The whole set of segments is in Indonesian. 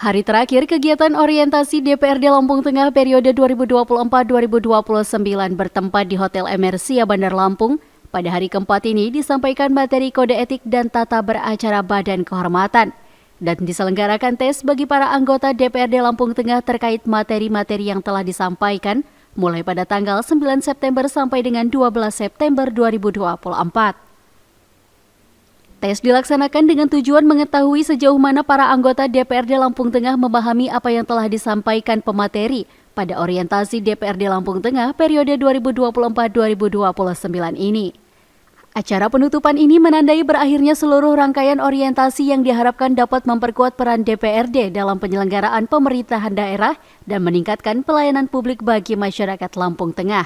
Hari terakhir kegiatan orientasi DPRD Lampung Tengah periode 2024-2029 bertempat di Hotel Emersia Bandar Lampung. Pada hari keempat ini disampaikan materi kode etik dan tata beracara Badan Kehormatan. Dan diselenggarakan tes bagi para anggota DPRD Lampung Tengah terkait materi-materi yang telah disampaikan mulai pada tanggal 9 September sampai dengan 12 September 2024. Tes dilaksanakan dengan tujuan mengetahui sejauh mana para anggota DPRD Lampung Tengah memahami apa yang telah disampaikan pemateri pada orientasi DPRD Lampung Tengah periode 2024-2029 ini. Acara penutupan ini menandai berakhirnya seluruh rangkaian orientasi yang diharapkan dapat memperkuat peran DPRD dalam penyelenggaraan pemerintahan daerah dan meningkatkan pelayanan publik bagi masyarakat Lampung Tengah.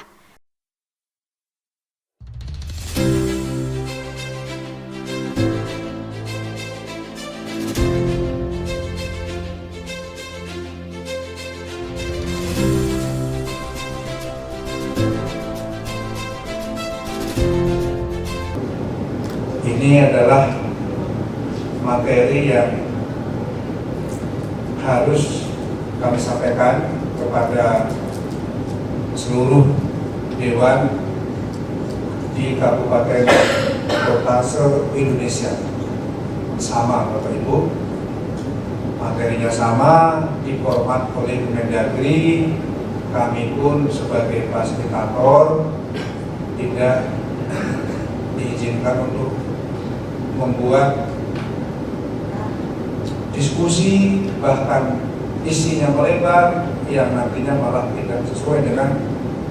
Ini adalah materi yang harus kami sampaikan kepada seluruh dewan di Kabupaten Kota se-Indonesia. Sama Bapak Ibu, materinya sama, diformat oleh Kemendagri. Kami pun sebagai fasilitator tidak diizinkan untuk membuat diskusi bahkan isinya melebar yang nantinya malah tidak sesuai dengan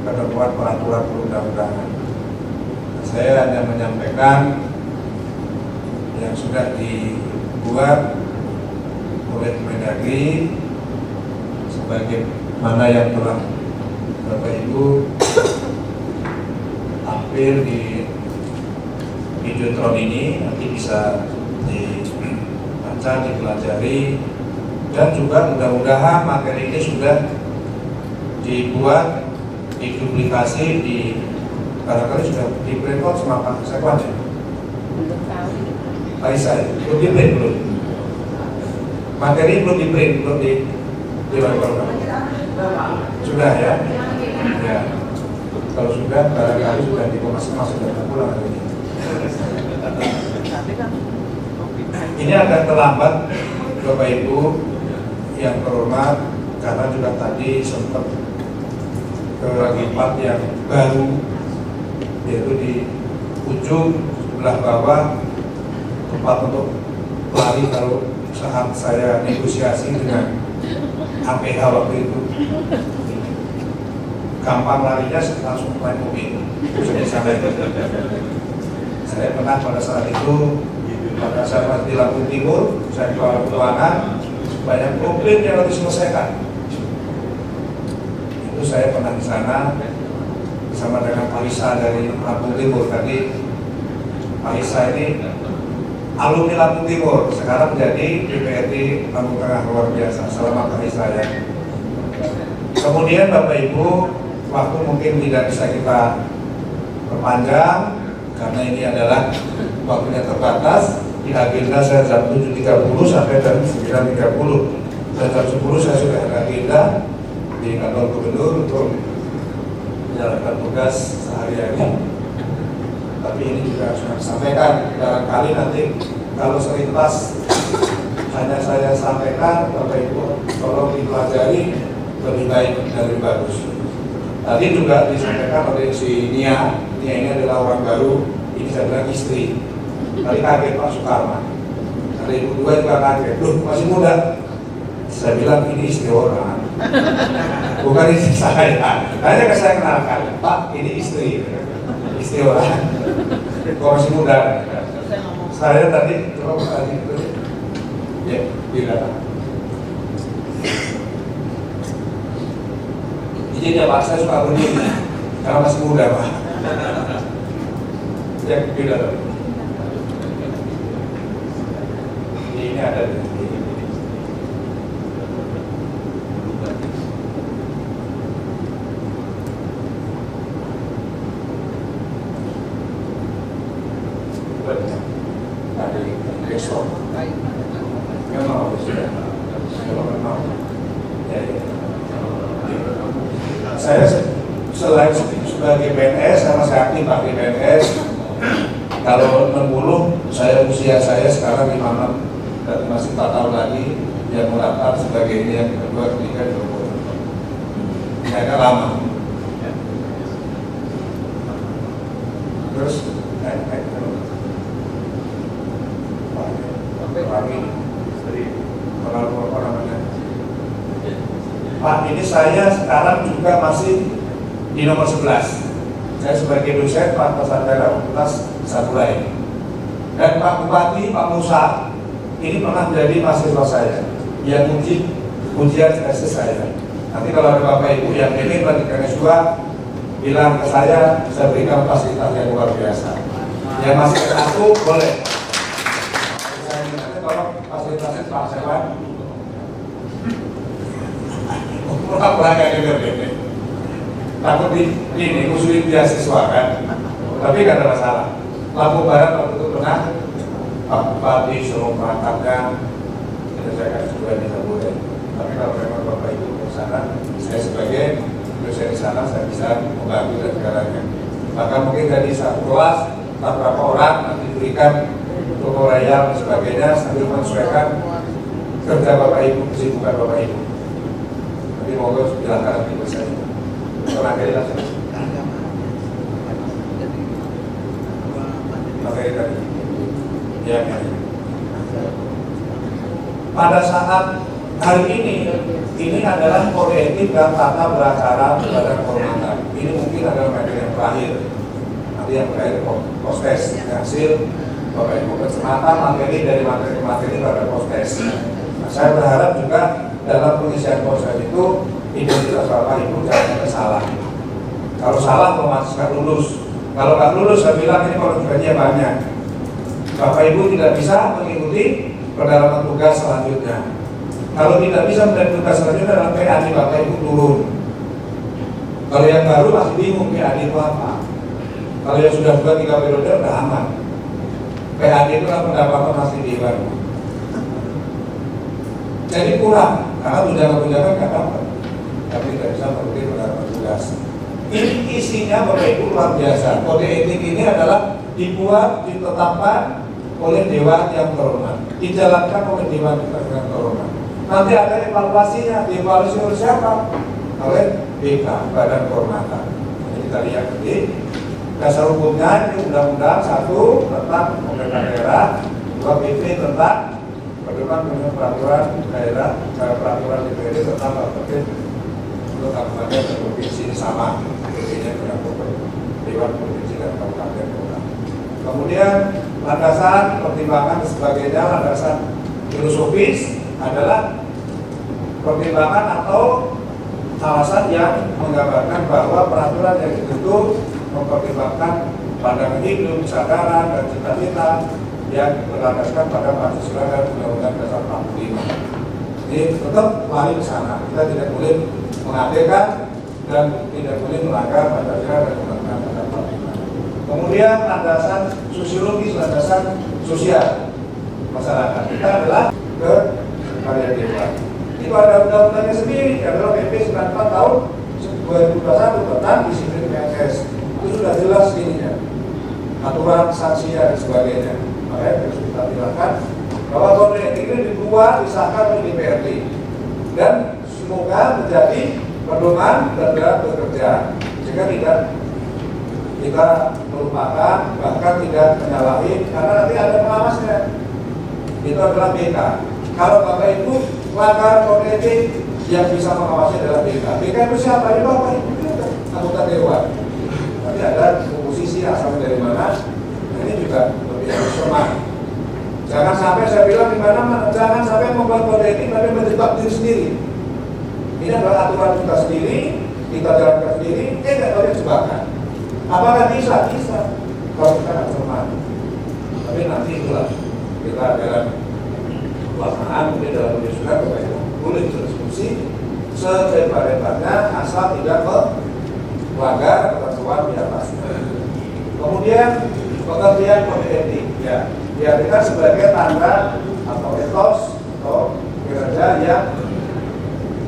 ketentuan peraturan perundang-undangan. Saya hanya menyampaikan yang sudah dibuat oleh Kemendagri sebagaimana yang telah Bapak Ibu tampil di videotron ini, nanti bisa dibaca, dipelajari, dan juga mudah-mudahan materi ini sudah dibuat, diduplikasi, barangkali sudah di print out sama Pak Sekwan ya? Pak Isa, belum di print belum? Materi belum di print, belum di program. Sudah ya? Ya. Kalau sudah, barangkali sudah dikemas-kemas, sudah pulang hari ini. Ini agak terlambat Bapak Ibu yang terhormat, karena juga tadi sempat ke tempat yang baru, yaitu di ujung sebelah bawah, tempat untuk lari kalau saat saya negosiasi dengan APH waktu itu. Gampang larinya langsung naik mobil. Saya pernah pada saat itu, pada saat masih di Lampung Timur, saya keluar keuangan, banyak problem yang harus diselesaikan. Itu saya pernah di sana bersama dengan Pak Isa dari Lampung Timur. Tadi Pak Isa ini alumni Lampung Timur, sekarang menjadi DPRD Lampung Tengah, luar biasa. Selamat Pak Isa ya. Kemudian Bapak Ibu, waktu mungkin tidak bisa kita perpanjang karena ini adalah waktunya terbatas. Di agenda saya jam 7.30 sampai jam 9.30, dan jam 10 saya sudah ada agenda di kantor gubernur untuk menjalankan tugas sehari-hari. Tapi ini juga sudah disampaikan, barangkali nanti kalau selintas hanya saya sampaikan, Bapak Ibu tolong dipelajari lebih baik dan lebih bagus. Tadi juga disampaikan oleh si Nia ini adalah orang baru, ini saya bilang istri. Tadi kaget Pak Sukarman, ada ibu dua juga kaget, loh masih muda. Saya bilang ini istri orang, bukan istri saya. Hanya saya kenalkan, Pak ini istri orang, kok masih muda. Saya tadi terus tadi itu, ya tidak. Jadi ya Pak, saya suka berdiri karena masih muda Pak. Ya tidak. Ini ada di besok. Memang sudah. Kalau memang saya selain sebagai PNS, saya masih aktif Pak di PNS. Kalau 60, usia saya sekarang 56 dan masih 4 tahun lagi yang mendaftar sebagai ini yang kedua, ketiga, 20. Saya kan lama. Terus, Pak, ini saya sekarang juga masih di nomor 11. Saya sebagai dosen Pak Pesantren Universitas Satulai. Dan Pak Bupati, Pak Musa, ini pernah menjadi mahasiswa saya yang ujian tesis saya. Nanti kalau ada Bapak Ibu yang ingin melanjutkan S2, bilang ke saya berikan fasilitas yang luar biasa. Yang masih S1 boleh. Saya minta tolong fasilitasnya Pak Sewan. Pura-pura kayak gitu. Takut ini usulin beasiswa kan, tapi gak ada masalah. Lampung Barat waktu itu pernah Pak Bupati suruh merangkapkan, saya kasih juga bisa boleh. Tapi kalau memang Bapak Ibu ke sana, saya sebagai dosen di sana saya bisa membantu dan segalanya. Maka mungkin dari satu kelas, beberapa orang nanti diberikan untuk royal dan sebagainya sambil menyesuaikan kerja Bapak Ibu, kesibukan Bapak Ibu. Tapi moga silahkan nanti bersama. Materi tadi. Ya. Pada saat hari ini adalah kode etik dan tata beracara badan kehormatan. Ini mungkin adalah materi yang terakhir. Nanti yang terakhir postes hasil Bapak Ibu kesempatan materi dari materi pada postes. Nah, saya berharap juga dalam pengisian postes itu identitas Bapak Ibu jangan salah. Kalau salah otomatis nggak lulus. Kalau nggak lulus saya bilang ini korbannya banyak. Bapak Ibu tidak bisa mengikuti pendalaman tugas selanjutnya. Kalau tidak bisa mendapatkan tugas selanjutnya dalam PAD Bapak Ibu turun. Kalau yang baru masih bingung PAD itu apa. Kalau yang sudah 2-3 periode udah aman. PAD itu kan pendapatan masih dewan. Jadi kurang karena tunjangan-tunjangan nggak dapat. Tapi tidak bisa mengikuti pendalaman tugas. Ini isinya Bapak Ibu luar biasa. Kode etik ini adalah dibuat, ditetapkan oleh Dewan yang terhormat, dijalankan oleh Dewan yang terhormat. Nanti ada evaluasinya, dievaluasi oleh siapa? Oleh BK, Badan Kehormatan. Jadi kita lihat nanti dasar hukumnya ini undang-undang 1 tentang pemerintah daerah, 2 PP tentang pedoman peraturan daerah, peraturan DPRD tentang tertib untuk kabupaten dan provinsi sama, PP-nya berlaku Dewan Provinsi dan Kabupaten Kota. Kemudian landasan pertimbangan dan sebagainya, landasan filosofis adalah pertimbangan atau alasan yang menggambarkan bahwa peraturan yang ditentu mempertimbangkan pandangan hidup, kesadaran, dan cita-cita yang berlandaskan pada Pancasila dan Undang-Undang Dasar 45. Ini tetap lari ke sana. Kita tidak boleh mengabaikan dan tidak boleh melanggar Pancasila dan Undang-Undang Dasar 45. Kemudian landasan sosiologis, landasan sosial masyarakat kita adalah ke karya dewan. Itu ada undang-undangnya sendiri, adalah PP 94 tahun 2021 tentang disiplin PNS. Itu sudah jelas ininya, aturan sanksi dan sebagainya. Makanya harus kita bilangkan bahwa kode etik ini dibuat, disahkan oleh DPRD dan semoga menjadi pedoman dalam bekerja sehingga tidak kita melupakan, bahkan tidak menyalahi karena nanti ada pengawasnya. Itu adalah BK. Kalau Bapak Ibu melanggar kode etik, yang bisa mengawasi adalah BK. BK itu siapa? Ini Bapak Ibu juga, anggota dewan. Tapi ada oposisi asalnya dari mana? Nah, ini juga lebih harus cermat. Jangan sampai saya bilang di mana-mana, jangan sampai membuat kode etik tapi menjebak diri sendiri. Ini adalah aturan kita sendiri, kita jalankan sendiri, tidak boleh jebakan. Apakah bisa? Bisa. Kalau kita tidak cermat. Tapi nanti itulah kita dalam pelaksanaan, mungkin dalam penyusunan Bapak Ibu boleh berdiskusi sehebat-hebatnya asal tidak melanggar ketentuan di atasnya. Kemudian pengertian kode etik ya diartikan sebagai tanda atau etos atau kinerja yang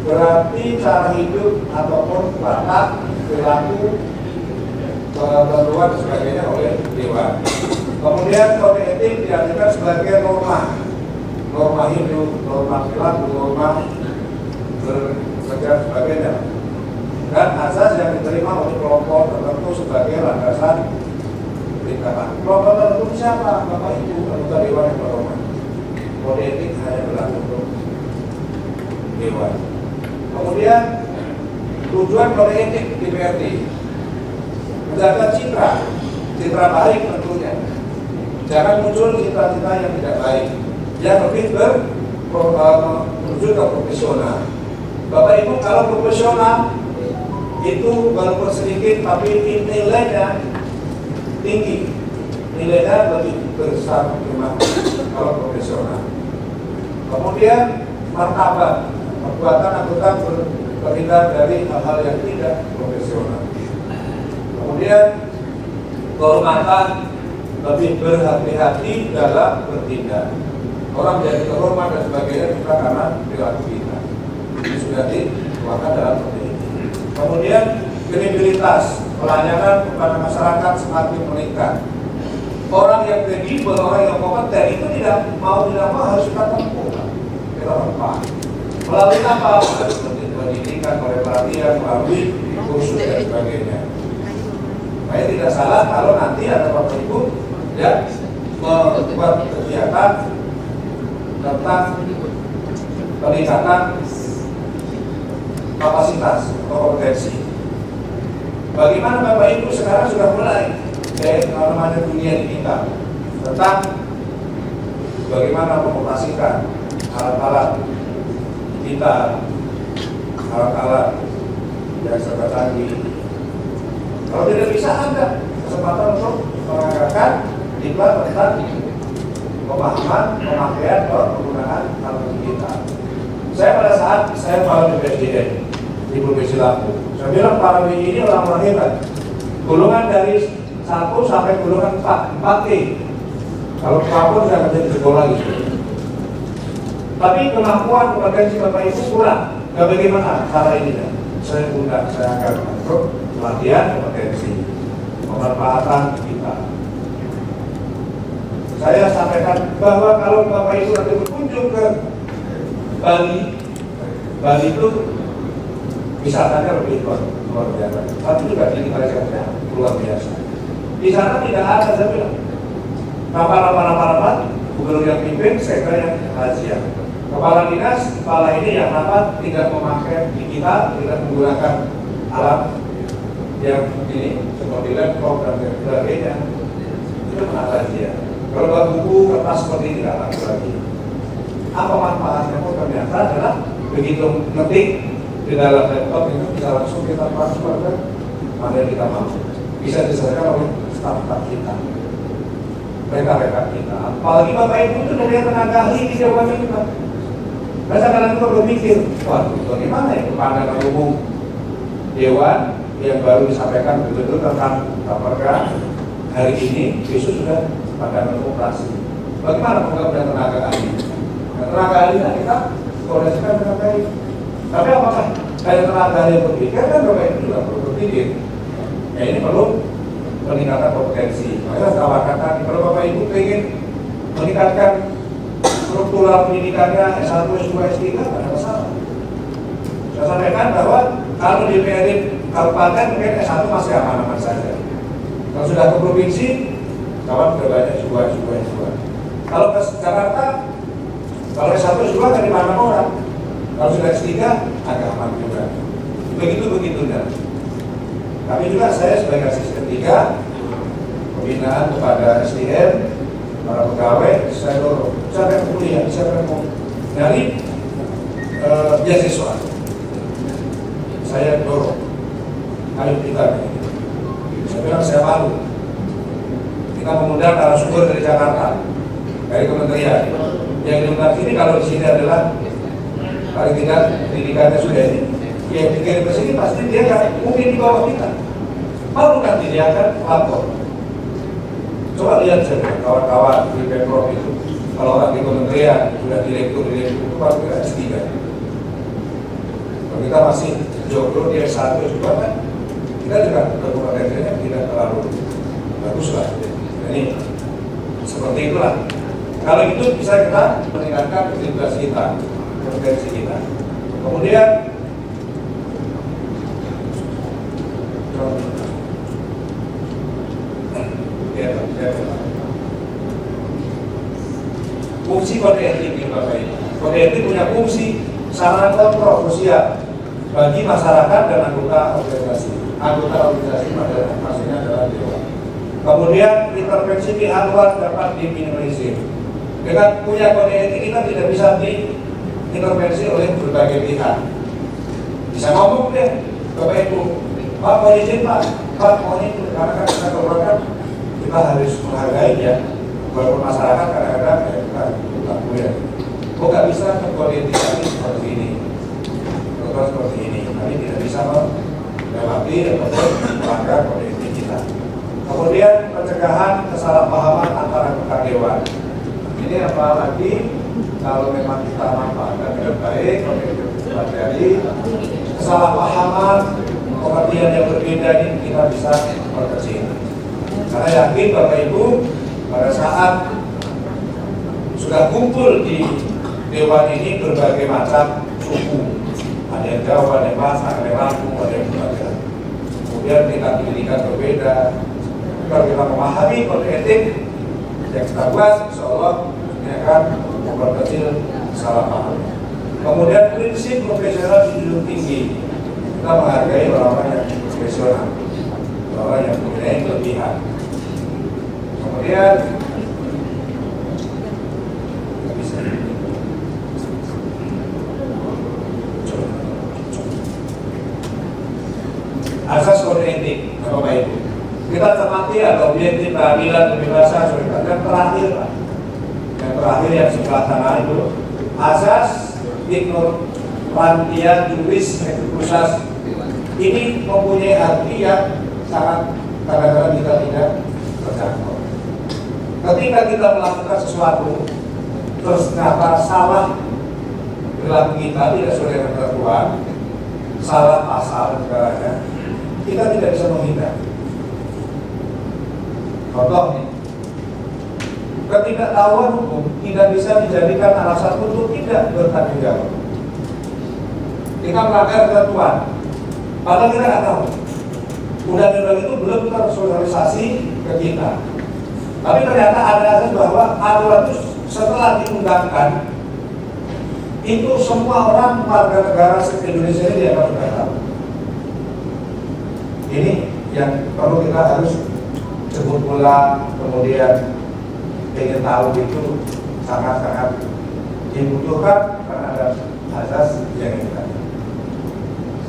berarti cara hidup ataupun watak, perilaku, ketentuan dan sebagainya oleh dewan. Kemudian kode etik diartikan sebagai norma hidup, norma perilaku, norma bekerja dan sebagainya, dan asas yang diterima oleh kelompok tertentu sebagai landasan tindakan. Kelompok tertentu siapa? Bapak Ibu anggota dewan yang terhormat. Kode etik hanya berlaku untuk dewan. Kemudian tujuan kode etik DPRD menjaga citra baik tentunya. Jangan muncul cita-cita yang tidak baik, yang lebih menuju ke profesional. Bapak Ibu, kalau profesional itu walaupun sedikit tapi nilainya tinggi, nilainya lebih besar kalau profesional. Kemudian martabat, perbuatan anggota berhindar dari hal-hal yang tidak profesional. Kemudian kehormatan, lebih berhati-hati dalam bertindak. Orang menjadi terhormat dan sebagainya juga karena perilaku kita. Ini sudah dikeluarkan dalam kode etik. Kemudian kredibilitas, pelayanan kepada masyarakat semakin meningkat. Orang yang kredibel, orang yang kompeten itu tidak mau harus kita tempuh. Kita tempuh. Melalui apa? Pendidikan, oleh pelatihan, melalui kursus dan sebagainya. Saya tidak salah kalau nanti ada Bapak Ibu yang membuat kegiatan tentang peningkatan kapasitas atau kompetensi. Bagaimana Bapak Ibu sekarang sudah mulai namanya dunia digital tentang bagaimana mengoperasikan alat-alat digital, alat-alat yang serba canggih. Kalau tidak bisa ada kesempatan untuk menganggarkan diklat tentang pemahaman, pemakaian atau penggunaan alat digital. Saya pada saat saya malam di PSDN di Provinsi Lampung, saya bilang para WI ini orang-orang hebat. Golongan dari 1 sampai golongan 4T. Kalau pelapor saya menjadi sekolah lagi. Tapi kemampuan kompetensi Bapak Ibu kurang. Nah, bagaimana cara ini? Saya undang, saya akan untuk pelatihan kompetensi, pemanfaatan kita. Saya sampaikan bahwa kalau Bapak Ibu nanti berkunjung ke Bali itu wisatanya lebih luar biasa. Tapi juga digitalisasinya luar biasa. Di sana tidak ada, saya bilang, rapat, gubernur yang pimpin, sekda yang rahasia. Kepala dinas, kepala ini yang rapat tidak memakai digital, tidak menggunakan alat yang ini seperti laptop dan sebagainya. Itu rahasia. Kalau buat buku kertas seperti ini tidak laku lagi. Apa manfaatnya? Oh, ternyata adalah begitu ngetik di dalam laptop itu bisa langsung kita transfer ke mana yang kita mau. Bisa diselesaikan oleh staf-staf kita, rekan-rekan kita. Apalagi Bapak Ibu itu dari tenaga ahli di Dewan kita. Nah, kadang kita berpikir, waduh, bagaimana ya pandangan umum Dewan yang baru disampaikan betul-betul tentang KPK hari ini, besok sudah pandangan operasi. Bagaimana penggabungan tenaga ahli? Nah, tenaga ahli kita koordinasikan dengan baik. Tapi apakah dari tenaga ahli yang berpikir kan Bapak Ibu juga perlu berpikir. Ya ini perlu peningkatan kompetensi. Maka tawarkan tadi, kalau Bapak Ibu ingin meningkatkan struktural pendidikannya S1, S2, S3, tidak ada masalah. Saya sampaikan bahwa kalau di DPRD kabupaten mungkin S1 masih aman-aman saja. Kalau sudah ke provinsi, kawan sudah banyak S2. Kalau ke Jakarta, kalau S1, S2 kan di mana orang. Kalau sudah S3, agak aman juga. Begitu-begitunya. Tapi juga saya sebagai asisten 3, pembinaan kepada SDM, para pegawai, saya dorong. Siapa yang kuliah, siapa yang mau nyari beasiswa, saya dorong. Ayo kita. Saya bilang saya malu. Kita mengundang narasumber dari Jakarta, dari kementerian. Yang diundang sini kalau di sini adalah paling tidak pendidikannya sudah ini. Yang dikirim ke sini pasti dia nggak mungkin di bawah kita. Baru nanti dia akan lapor. Coba lihat saja kawan-kawan di Pemprov itu, kalau orang di kementerian sudah direktur itu baru S3. Kalau kita masih jomblo di S1 juga kan, kita juga berkompetensinya tidak terlalu bagus lah. Jadi seperti itulah. Kalau itu bisa kita meningkatkan integritas kita, kompetensi kita. Kemudian fungsi kode etik ini Bapak Ibu. Kode etik punya fungsi sarana kontrol sosial bagi masyarakat dan anggota organisasi. Anggota organisasi pada maksudnya adalah dewan. Kemudian intervensi pihak luar dapat diminimalisir. Dengan punya kode etik kita tidak bisa diintervensi oleh berbagai pihak. Bisa ngomong deh, Bapak Ibu, Pak mau izin Pak mau ini, karena kan kita keluarkan kita harus menghargai ya. Walaupun masyarakat kadang-kadang ya kita laku ya. Kok nggak bisa kode etik ini seperti ini, terus seperti ini. Kami tidak bisa melewati ataupun melanggar kode etik kita. Kemudian pencegahan kesalahpahaman antara anggota dewan. Ini apalagi kalau memang kita manfaatkan dengan baik, dari kesalahpahaman, pengertian yang berbeda ini kita bisa perkecil. Karena yakin Bapak Ibu pada saat sudah kumpul di dewan ini berbagai macam suku, ada yang Jawa, ada yang Masak, ada yang Lampung, ada yang sebagainya. Kemudian tingkat pendidikan berbeda. Kalau kita memahami kode etik yang kita buat, insya Allah ini akan memperkecil salah paham. Kemudian prinsip profesional dijunjung tinggi. Kita menghargai orang-orang yang profesional, orang yang mempunyai kelebihan. Kemudian asas kode etik, Bapak Ibu. Kita cermati ada objektif, keadilan, kebebasan, solidaritas. Dan terakhir, Pak, yang terakhir yang sebelah kanan itu asas ignorantia juris recursus. Ini mempunyai arti yang sangat kadang-kadang kita tidak terjangkau. Ketika kita melakukan sesuatu terus ternyata salah perilaku kita tidak sesuai dengan ketentuan, salah pasal dan sebagainya, kita tidak bisa menghindar. Contoh nih, ketidaktahuan hukum tidak bisa dijadikan alasan untuk tidak bertanggung jawab. Kita melanggar ketentuan, padahal kita nggak tahu. Undang-undang itu belum tersosialisasi ke kita. Tapi ternyata ada asas bahwa aturan itu setelah diundangkan, itu semua orang warga negara Indonesia ini dianggap sudah tahu. Ini yang perlu kita harus jemput bola, kemudian ingin tahu itu sangat-sangat dibutuhkan karena ada asas yang ini tadi.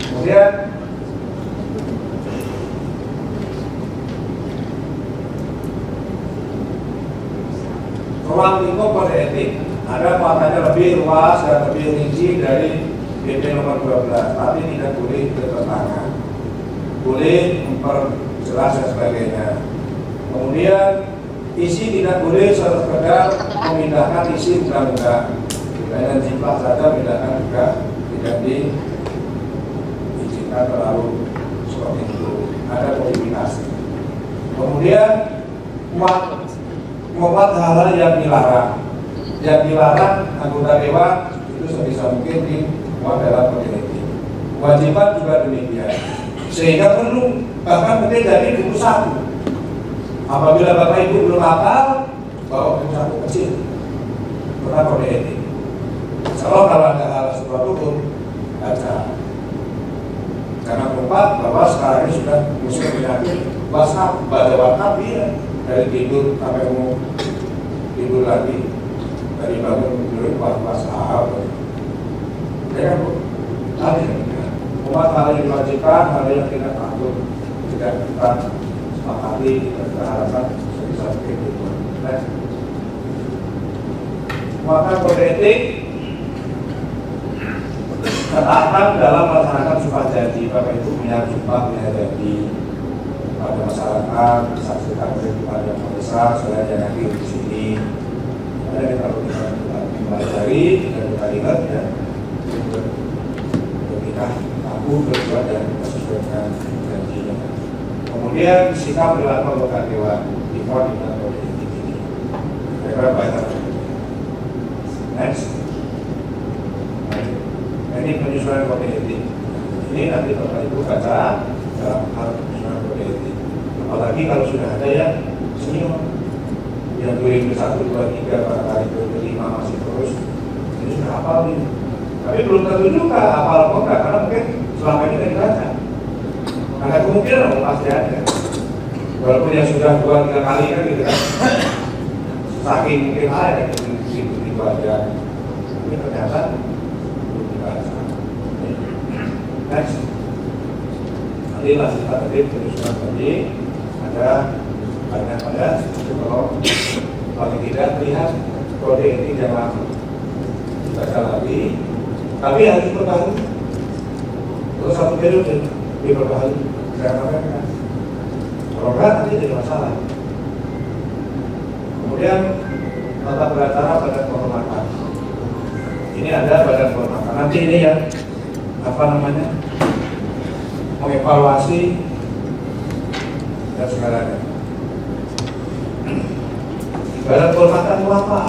Kemudian ruang lingkup kode etik ada muatannya lebih luas dan lebih rinci dari PP nomor 12, tapi tidak boleh bertentangan, boleh memperjelas dan sebagainya. Kemudian isi tidak boleh sekedar memindahkan isi undang-undang, dan jumlah saja memindahkan juga tidak diizinkan terlalu seperti itu. Ada kodifikasi. Kemudian memuat hal-hal yang dilarang. Yang dilarang anggota dewan itu sebisa mungkin dimuat dalam kode etik. Kewajiban juga demikian. Sehingga perlu bahkan mungkin dari buku satu. Apabila Bapak Ibu belum hafal, bawa buku satu kecil tentang kode etik. Kalau ada hal sesuatu pun baca. Karena keempat bahwa sekarang ini sudah musim penyakit WhatsApp, baca WhatsApp ya. Dari tidur sampai mau tidur lagi, dari bangun tidur WhatsApp. Ya kan Bu? Tadi umat hal yang diwajibkan, hal yang tidak patut, tidak kita sepakati, tidak kita harapkan bisa seperti itu. Maka kode etik ketaatan dalam melaksanakan sumpah janji. Bapak Ibu punya sumpah, punya janji pada masyarakat, disaksikan oleh Tuhan yang Maha Esa. Saya yang hadir di sini, ada yang kalau kita pelajari dan kita ingat ya, apakah mampu berbuat dan sesuai dengan janjinya. Kemudian sikap perilaku anggota dewan impor dengan kode etik ini. Saya banyak. Next. Nah, ini penyusunan kode etik. Ini nanti Bapak Ibu baca dalam hal penyusunan kode etik. Apalagi kalau sudah ada yang senior, yang 2001, 2023, barangkali 2005 masih terus, ini sudah hafal nih. Tapi belum tentu juga hafal kok enggak, karena mungkin selama ini tidak dibaca. Ada kemungkinan pasti ada. Walaupun yang sudah 2-3 kali kan gitu kan, saking mungkin ada itu aja. Tapi ternyata belum dibaca. Next. Nanti lanjut tadi penyusunan tadi ada banyak pada kalau paling tidak lihat kode etik yang lama dibaca lagi, tapi harus diperbaharui. Terus satu periode diperbaharui, karena kan kalau enggak nanti jadi masalah. Kemudian tata beracara badan kehormatan. Ini ada badan kehormatan. Nanti ini ya mengevaluasi dan segalanya. Badan kehormatan itu apa?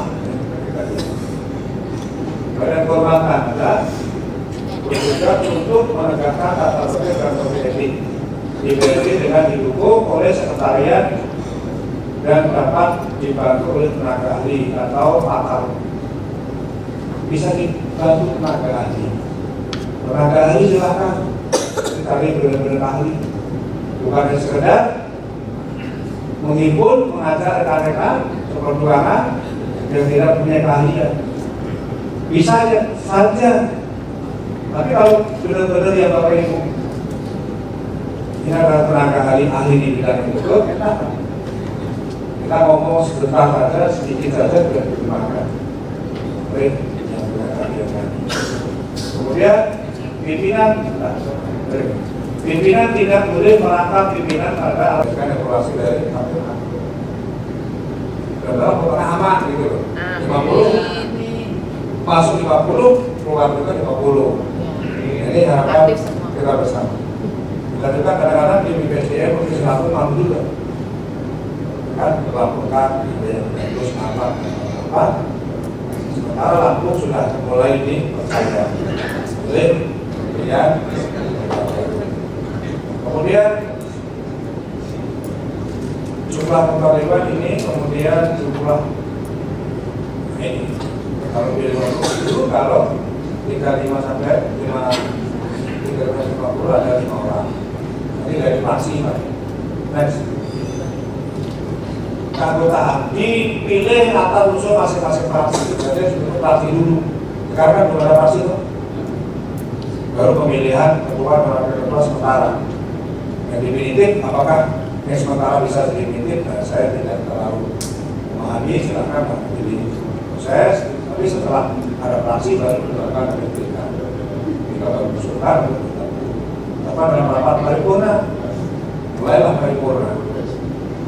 Badan kehormatan adalah bertugas untuk menegakkan tata tertib dan kode etik DPRD dengan didukung oleh sekretariat dan dapat dibantu oleh tenaga ahli atau pakar. Bisa dibantu tenaga ahli. Tenaga ahli silakan dicari benar-benar ahli, bukan hanya sekedar menghimpun, mengajar rekan-rekan seperjuangan yang tidak punya keahlian. Bisa saja. Tapi kalau benar-benar yang Bapak Ibu ini adalah tenaga ahli di bidang itu, kita ngomong sebentar saja, sedikit saja sudah diterjemahkan oleh yang punya keahlian tadi. Kemudian pimpinan tidak boleh merangkap pimpinan pada alasan evaluasi dari KPK. Dalam pokoknya aman gitu loh. 50 masuk 50, keluar juga 50. Ini harapan kita bersama. Dan juga kadang-kadang di BPSDM mungkin selalu mampu juga kan melaporkan terus apa. Sementara Lampung sudah mulai ini percaya. Kemudian jumlah pegawai ini, kemudian jumlah ini kalau di 50 itu kalau 35 sampai 350 ada 5 orang. Ini dari fraksi Pak. Next. Anggota dipilih atau usul masing-masing fraksi. Jadi sebelum fraksi dulu. Sekarang kan belum ada fraksi tuh. Baru pemilihan ketua dan wakil ketua sementara. Yang definitif apakah yang sementara bisa definitif? Nah, saya tidak terlalu memahami, silakan pilih proses. Tapi setelah ada fraksi baru dilakukan pemilihan. Jika baru usulkan, dalam rapat paripurna, mulailah paripurna.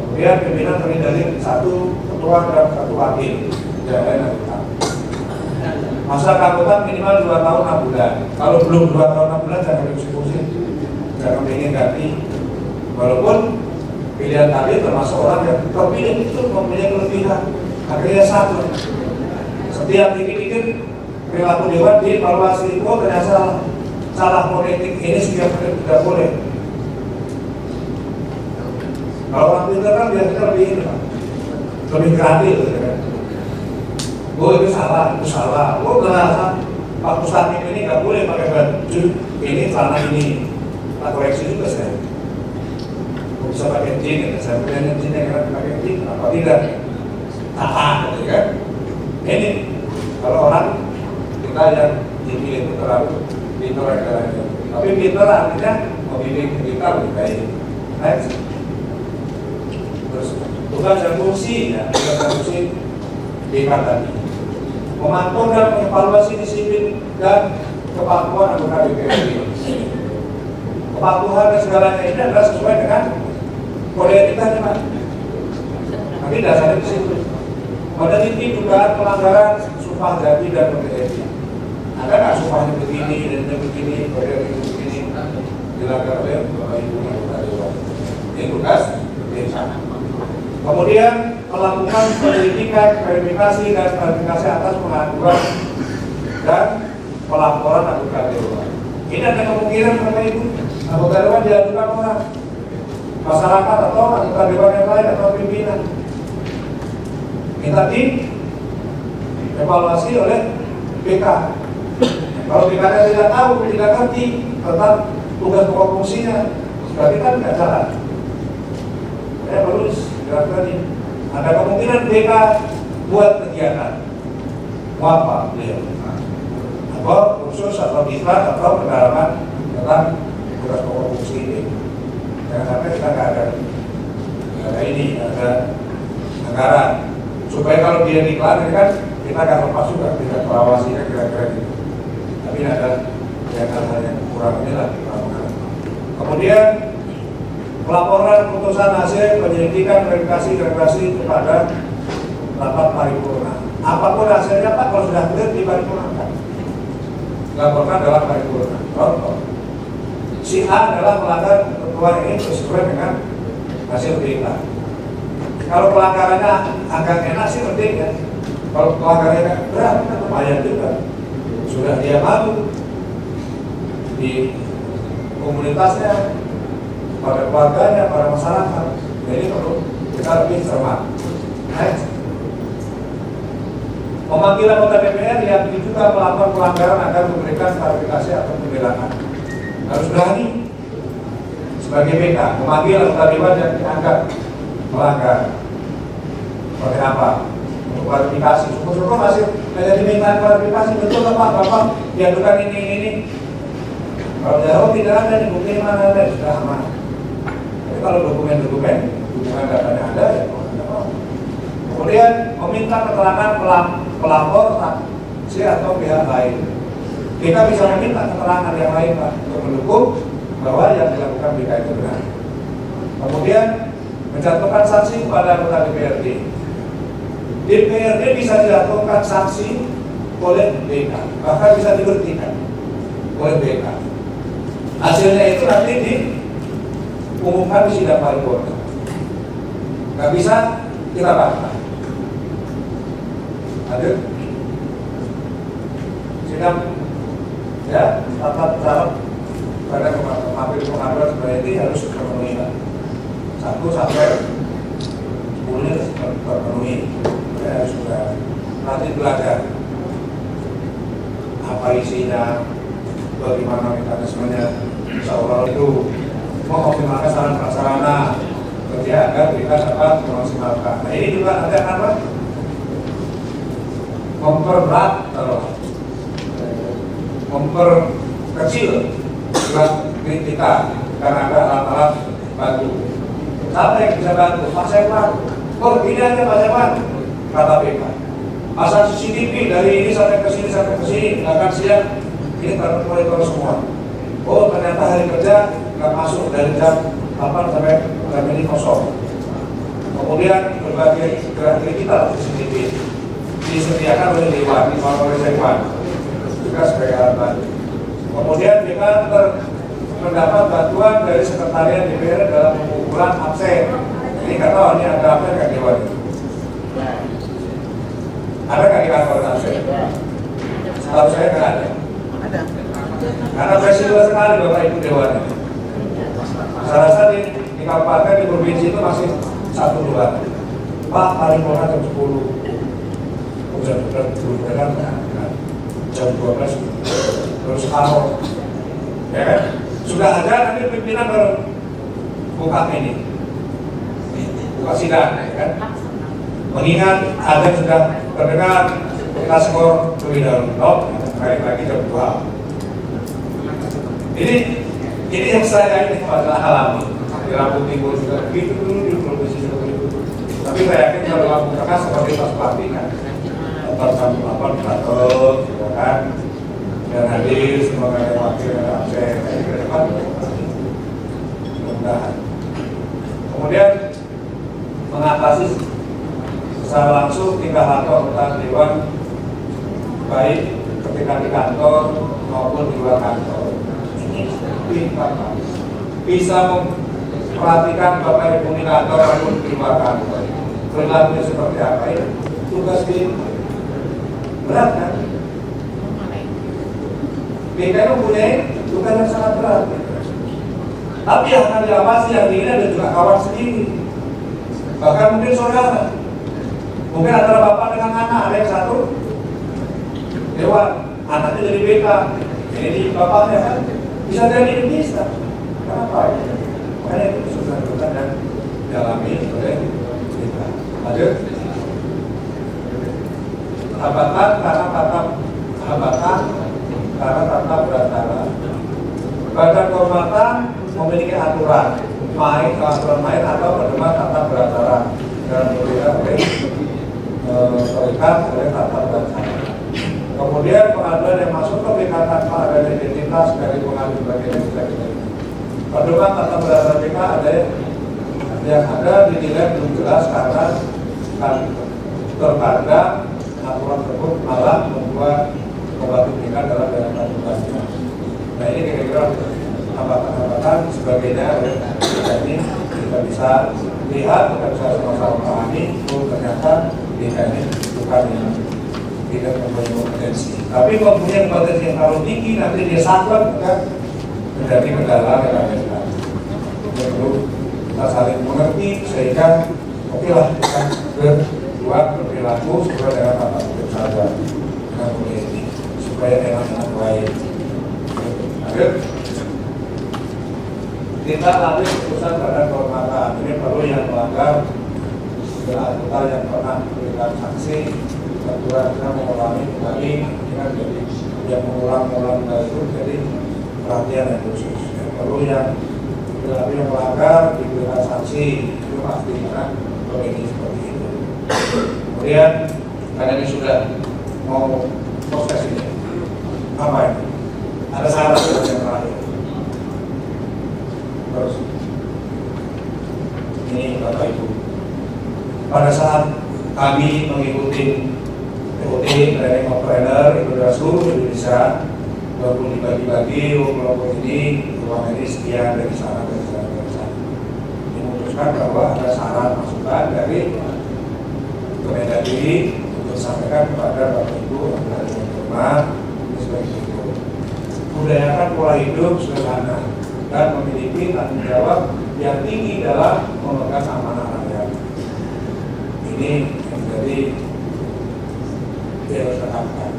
Kemudian pimpinan terdiri dari 1 ketua dan 1 wakil. Tidak lain anggota. Masa keanggotaan minimal 2 tahun 6 bulan. Kalau belum 2 tahun 6 bulan jangan diskusi, jangan ingin ganti. Walaupun pilihan tadi termasuk orang yang terpilih itu mempunyai kelebihan. Akhirnya satu. Setiap dikit-dikit perilaku dewan dievaluasi. Oh ternyata salah politik ini setiap tidak boleh. Kalau orang pintar kan biasanya lebih ini Pak, lebih kreatif gitu kan. Oh itu salah. Oh ternyata Pak Ustadz ini nggak boleh pakai baju ini, celana ini. Kita koreksi juga saya. Oh, bisa pakai jeans, saya punya jeans yang kan pakai jeans, apa tidak? Gitu kan. Ini kalau orang kita yang dipilih itu terlalu pintar aja. Tapi pintar artinya memilih kita lebih baik. Next. Terus tugas dan fungsi ya, tugas dan fungsi dewan tadi. Memantau dan mengevaluasi disiplin dan kepatuhan anggota DPRD. Kepatuhan dan segalanya ini adalah sesuai dengan kode etik tadi Pak. Nanti dasarnya disiplin. Pada titik dugaan pelanggaran sumpah janji dan kode etik. Ada nggak sumpahnya begini, dan begini, begini, dilanggar oleh Bapak Ibu anggota Dewan. Ini tugas desa. Kemudian melakukan penyelidikan, verifikasi dan klarifikasi atas pengaduan dan pelaporan anggota Dewan. Ini ada kemungkinan Bapak Ibu anggota Dewan diadukan orang masyarakat atau anggota Dewan yang lain atau pimpinan. Minta dievaluasi oleh BK. Kalau BK tidak tahu, tidak ngerti tentang tugas pokok fungsinya, berarti kan tidak jalan. Saya baru jelaskan ini. Ada kemungkinan BK buat kegiatan apa beliau, atau khusus atau diklat atau pendalaman tentang tugas pokok fungsi ini. Jangan sampai kita nggak ada ini, ada anggaran. Supaya kalau dia diklat kan kita akan lepas juga, tidak mengawasinya kira-kira gitu. Tapi ada hal yang kurang ini lah. Kemudian pelaporan putusan hasil penyelidikan verifikasi kepada rapat paripurna. Apapun hasilnya Pak, kalau sudah clear diparipurnakan, laporkan dalam paripurna. Contoh, si A adalah melanggar ketentuan ini sesuai dengan hasil berita. Kalau pelanggarannya agak enak sih penting ya. Kalau pelanggarannya berat, kan lumayan juga. Sudah dia malu di komunitasnya, pada keluarganya, pada masyarakat. Jadi perlu kita lebih cermat. Memanggil anggota DPR yang diduga melakukan pelanggaran agar memberikan klarifikasi atau pembelaan. Harus berani sebagai BK memanggil anggota Dewan yang dianggap melanggar. Seperti apa? Untuk klarifikasi. Syukur-syukur masih tidak diminta klarifikasi. Betul Bapak diadukan ini. Kalau jauh tidak ada di bukti mana ada, sudah aman. Tapi kalau dokumen-dokumen datanya ada ya. Kemudian meminta keterangan pelapor saksi atau pihak lain. Kita bisa meminta keterangan yang lain Pak untuk mendukung bahwa yang dilakukan BK itu benar. Kemudian menjatuhkan sanksi kepada anggota DPRD. DPRD bisa dijatuhkan sanksi oleh BK, bahkan bisa diberhentikan oleh BK. Hasilnya itu nanti diumumkan di sidang paripurna. Nggak bisa kita bantah. Ada sidang ya tata cara pada pengaduan seperti ini harus terpenuhi. 1 sampai 10 terpenuhi. Ya, sudah nanti belajar apa isinya, bagaimana mekanismenya. Insya-Allah itu mengoptimalkan saran prasarana kerja agar kita dapat memaksimalkan. Nah ini juga nanti akan apa? Memperberat atau memperkecil berat kita karena ada alat-alat bantu. Siapa yang bisa bantu? Pak Sepan. Oh ini aja Pak Sepan, kata BK. Pasang CCTV dari ini sampai ke sini, akan siap ini termonitor semua. Oh ternyata hari kerja nggak masuk dari jam 8 sampai jam ini kosong. Kemudian berbagai gerak digital CCTV disediakan oleh Dewan, oleh Sekwan juga sebagai alat bantu. Kemudian kita mendapat bantuan dari Sekretariat DPR dalam pengumpulan absen. Ini nggak tahu ini ada absen nggak Dewan? Ada nggak di kantor absen? Setahu saya nggak ada. Karena fleksibel sekali Bapak Ibu Dewan. Saya rasa di kabupaten, di provinsi itu masih 1-2. Pak, paripurna jam 10. Jam 12 terus kalau ya kan sudah ada nanti pimpinan baru buka ini buka sidang ya kan, mengingat ada sudah terdengar kita skor lebih dahulu balik lagi jam 2. Ini yang saya ini masalah alami di Lampung Timur juga begitu dulu di provinsi seperti itu, tapi saya yakin kalau Lampung Tengah seperti pas pelatihan apa diatur, kan? Dan hadir semua ada wakil dan absen, ke depan mudah-mudahan. Kemudian mengatasi secara langsung tingkah laku anggota Dewan baik ketika ketika di kantor maupun di luar kantor. Ini pintar, Pak. Bisa memperhatikan Bapak Ibu di kantor maupun di luar kantor. Perilakunya seperti apa ya? Tugas di berat kan? BKN mempunyai tugas yang sangat berat. Tapi yang akan diawasi yang ini ada juga kawan sendiri. Bahkan mungkin saudara. Mungkin antara bapak dengan anak ada yang satu dewan, anaknya jadi BK, ini bapaknya kan bisa jadi bisa. Kenapa? Makanya itu susah-susah dan dialami oleh kita. Lanjut. Hambatan karena tata beratara. Badan kehormatan memiliki aturan main atau pedoman tata beratara dalam berbeda terikat oleh tata beratara. Kemudian pengaduan yang masuk ke BK tanpa adanya identitas dari pengadu bagian sebagainya. Pedoman tata beratara BK ada yang ada dinilai belum jelas karena terkadang aturan tersebut malah membuat kompatibilitas dalam tugasnya. Nah ini kira-kira hambatan-hambatan sebagainya ini kita bisa lihat, kita bisa sama-sama pahami. Ternyata kita ini bukan yang tidak mempunyai kompetensi, tapi mempunyai kompetensi yang terlalu tinggi, nanti dia saklek kan menjadi kendala yang ada. Perlu kita saling mengerti sehingga oke lah kita berbuat berperilaku sesuai dengan tata tertib saja dengan ini supaya enak baik. Akhir kita ambil keputusan badan kehormatan. Ini perlu yang melanggar anggota yang pernah memberikan sanksi aturan mengulangi kembali dengan jadi yang mengulang-ulang itu jadi perhatian yang khusus. Perlu yang melanggar diberikan sanksi itu pasti karena ini seperti itu. Kemudian karena ini sudah mau proses ini apa ini? Ada syarat yang terakhir. Terus ini Bapak Ibu, pada saat kami mengikuti TOT Training of Trainer seluruh Indonesia, walaupun dibagi-bagi kelompok ini ruang ini sekian dari sana. Memutuskan bahwa ada saran masukan dari Kemendagri untuk disampaikan kepada Bapak Ibu dari rumah seperti itu. Budayakan pola hidup sederhana dan memiliki tanggung jawab yang tinggi dalam memegang amanah rakyat. Ini menjadi yang harus tekankan.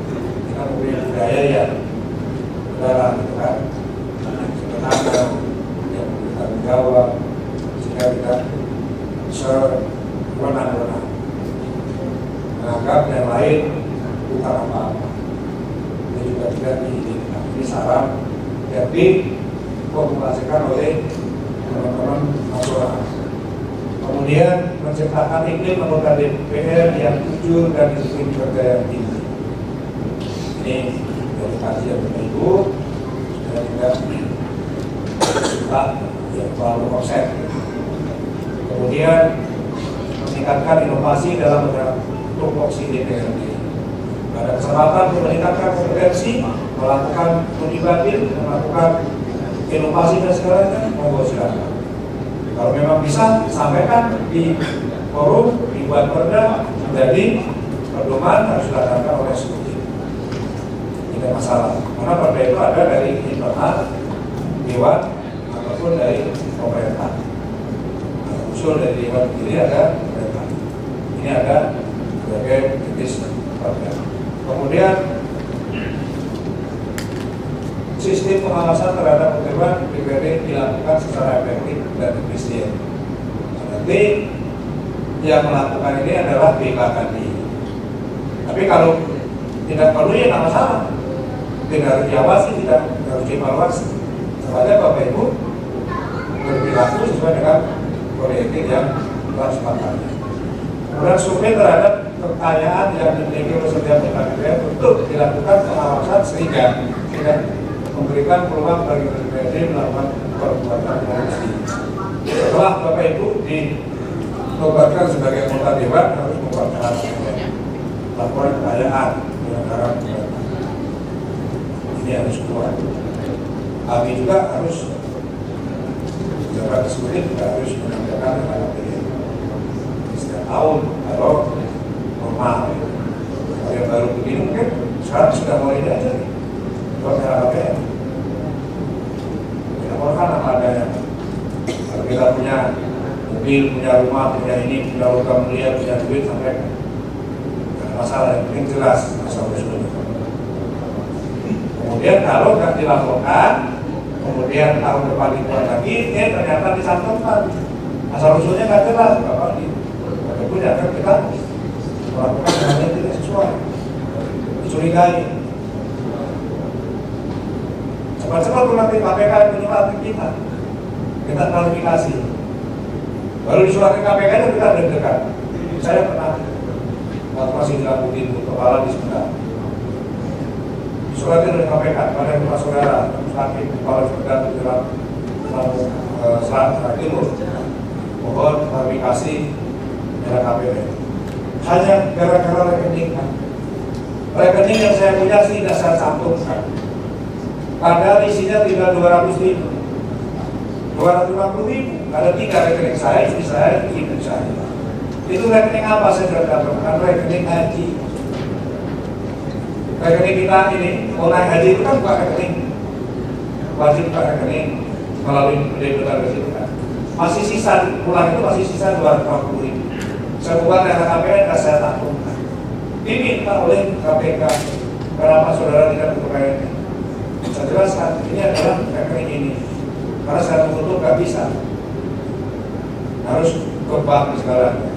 Kita mempunyai budaya yang dalam kan sederhana yang bertanggung jawab sehingga tidak sewenang-wenang menganggap yang lain bukan apa-apa. Ini juga tidak diinginkan. Ini saran yang diformulasikan oleh teman-teman nasional. Kemudian menciptakan iklim anggota DPR yang jujur dan disiplin kerja yang tinggi. Ini dari kajian Ibu dan juga suka yang terlalu konsep. Kemudian meningkatkan inovasi dalam tupoksi DPR. Pada kesempatan untuk meningkatkan kompetensi, melakukan uji banding, melakukan inovasi dan segalanya, monggo silakan. Kalau memang bisa, sampaikan di forum, dibuat perda, menjadi pedoman harus dilaksanakan oleh eksekutif. Tidak masalah, karena perda itu ada dari internal dewan ataupun dari pemerintah. Usul dari dewan sendiri ada pemerintah. Ini ada sebagai jenis perda. Kemudian sistem pengawasan terhadap pekerjaan DPRD dilakukan secara efektif dan efisien. Nanti yang melakukan ini adalah BK tadi. Tapi kalau tidak perlu ya nggak masalah. Tidak harus diawasi, tidak harus dievaluasi. Sebenarnya Bapak Ibu berperilaku sesuai dengan kode etik yang telah sepakati. Kemudian survei terhadap kekayaan yang dimiliki oleh setiap DPR untuk dilakukan pengawasan sehingga tidak memberikan peluang bagi DPRD melakukan perbuatan korupsi. Setelah Bapak Ibu dinobatkan sebagai anggota dewan harus membuat laporan kekayaan penyelenggara pemerintahan. ini harus keluar. Kami juga harus jabat eksekutif juga harus menyampaikan LHKPN setiap tahun kalau normal. Kalau yang baru begini mungkin sekarang sudah mulai diajar buat LHKPN. Kita kan apa adanya. Kalau kita punya mobil, punya rumah, punya ini, punya logam mulia, punya duit sampai masalah yang penting jelas masalah usulnya. Kemudian kalau nggak dilaporkan, kemudian tahun depan dibuat lagi, ternyata dicantumkan asal usulnya nggak jelas, bapak walaupun ya kan kita melakukan hal yang tidak sesuai, dicurigai. Cepat-cepat nanti KPK menyurat kita klarifikasi. Baru disurat ke KPK itu kita deg-degan. Saya pernah waktu masih di Lampung Timur, kepala di Sumedang. Surat dari KPK pada Pak Saudara, sakit kepala Sumedang di Lampung Selatan Timur, mohon klarifikasi dari KPK. Hanya gara-gara rekening, rekening yang saya punya sih tidak saya cantumkan. Padahal isinya tinggal 200.000, 250.000. Ada 3 rekening saya, istri saya, ibu saya. Itu rekening apa saya sudah dapatkan? Rekening haji. Rekening kita ini, mau naik haji itu kan bukan rekening wajib, bukan rekening melalui pendaftaran ke situ kan. Masih sisa, pulang itu masih sisa 250.000. Saya buat LHKPN, saya takutkan. Diminta oleh KPK, kenapa saudara tidak berkaitan? Saya jelaskan, ini adalah rekening ini. Karena saya tutup nggak bisa, harus ke bank segalanya.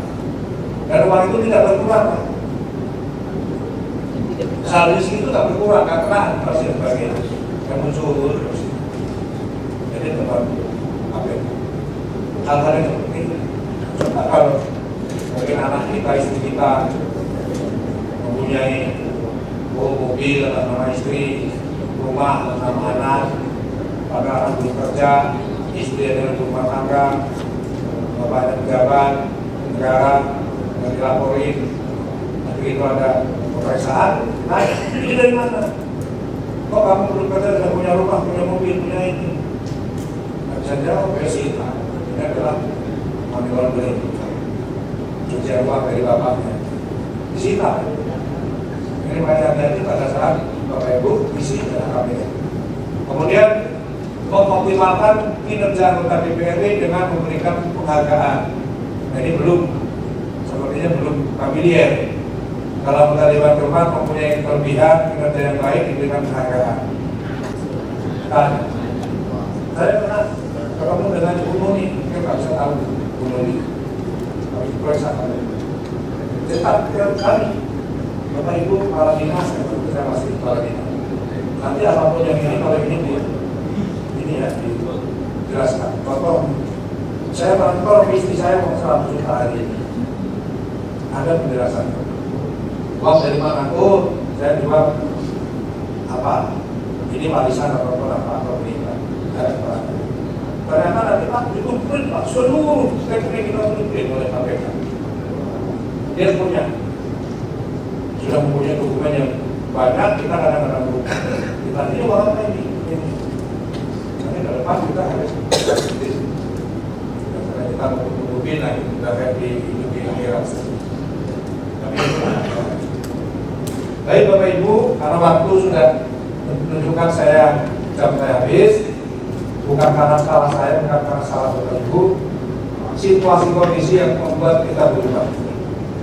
Dan uang itu tidak berkurang. Saldo itu tidak berkurang karena inflasi sebagainya yang muncul terus. Jadi tempat apa? Hal-hal yang seperti itu. Coba kalau mungkin anak kita, istri kita mempunyai mobil atas nama istri, rumah atas nama anak, pada anak belum kerja, istri adalah rumah tangga, bapaknya pejabat negara, yang dilaporin, nanti itu ada pemeriksaan. Nah, ini dari mana? Kok kamu belum kerja, sudah punya rumah, punya mobil, punya ini? Nggak bisa jawab, ya sih. Ini adalah money laundering, cucian uang dari bapaknya. Disita. Ini banyak hati pada saat Bapak Ibu isi LHKPN. Kemudian mengoptimalkan kinerja anggota DPRD dengan memberikan penghargaan. Nah, ini sepertinya belum familiar. Kalau anggota Dewan Kehormatan mempunyai kelebihan kinerja yang baik diberikan penghargaan. Nah, saya pernah ketemu dengan Ibu Nuni, mungkin nggak bisa tahu Ibu Nuni, harus diperiksa. Cepat kali, Bapak Ibu kepala dinas, saya masih kepala dinas. Nanti apapun yang ini, kalau ini ya dijelaskan. Contoh, saya kantor istri saya mau 100 juta hari ini. Ada penjelasan. Uang dari mana? Oh, saya jual apa? Ini warisan atau apa ini? Ternyata nanti Pak dikumpulin Pak seluruh rekening kita dikumpulin oleh KPK. Dia sudah mempunyai dokumen yang banyak, kita kadang-kadang lupa. Kita ini uang apa ini? Ke depan kita harus kita menghubungi lagi kita kayak di akhirat. Baik Bapak Ibu, karena waktu sudah menunjukkan jam saya habis, bukan karena salah saya, bukan karena salah Bapak Ibu. Situasi kondisi yang membuat kita berubah.